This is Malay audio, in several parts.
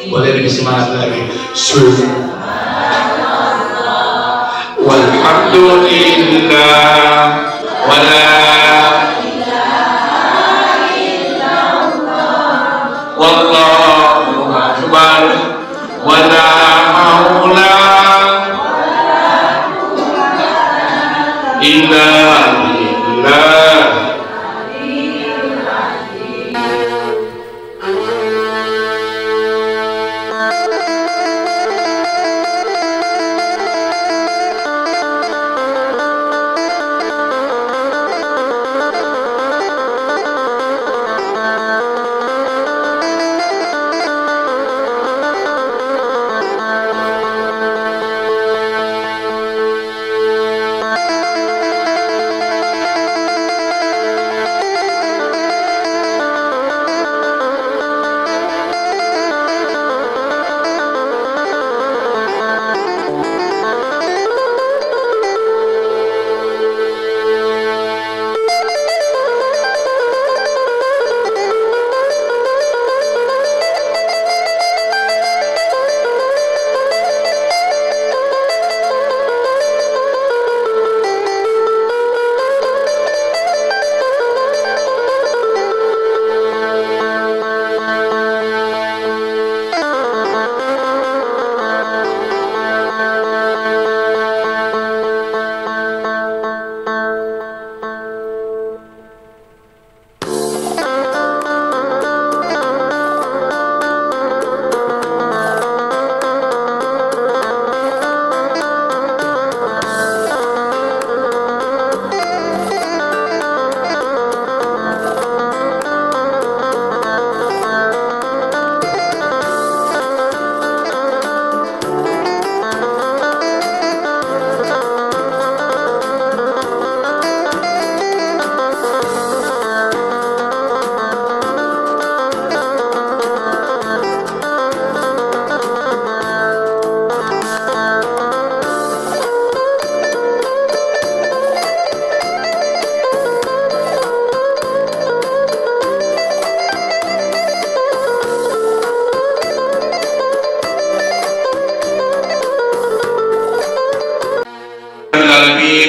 Boleh lebih semangat lagi. Walhamdulillah wala wallahu akbar wala haula illa billah.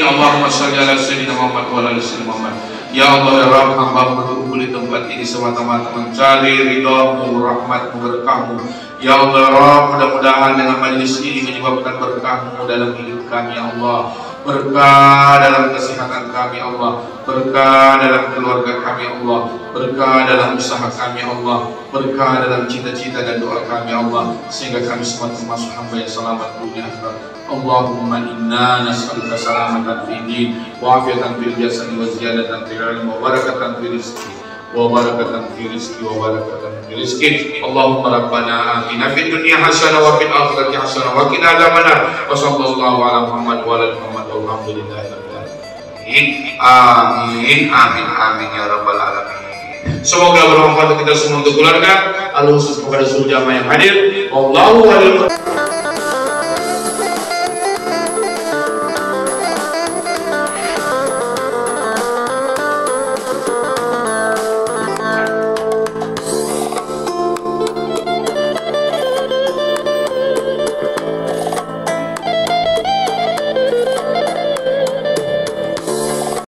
Allahumma sholli ala sayyidina Muhammad wa ala sayyidina Muhammad. Ya Allah ya Rabb, hamba berkumpul di tempat ini semata-mata mencari ridhamu, rahmatmu, berkahmu. Ya Allah ya Rabb, mudah-mudahan dengan majlis ini menyebabkan berkahmu dalam hidup kami ya Allah, berkah dalam kesehatan kami Allah, berkah dalam keluarga kami Allah, berkah dalam usaha kami Allah, berkah dalam cita-cita dan doa kami Allah, sehingga kami semua termasuk hamba yang selamat dunia akhirat. Allahumma inna nas'aluka salamatan fi din wa afiatan fil jasad wa ziyadatan fil ilmi wa barakatan fil rizqi wa barakatan fil rizqi wa barakatan fil rizqi. Allahumma rabbana atina fid dunya hasanah wa fil akhirati hasanah wa qina adzabannar. Wa sallallahu ala Muhammad wa ala Muhammad walhamdulillahi rabbil alamin. Amin amin amin ya rabbal alamin. Semoga bermanfaat untuk kita semua, untuk keluarga, al khusus kepada seluruh jamaah yang hadir. Wallahu a'lam.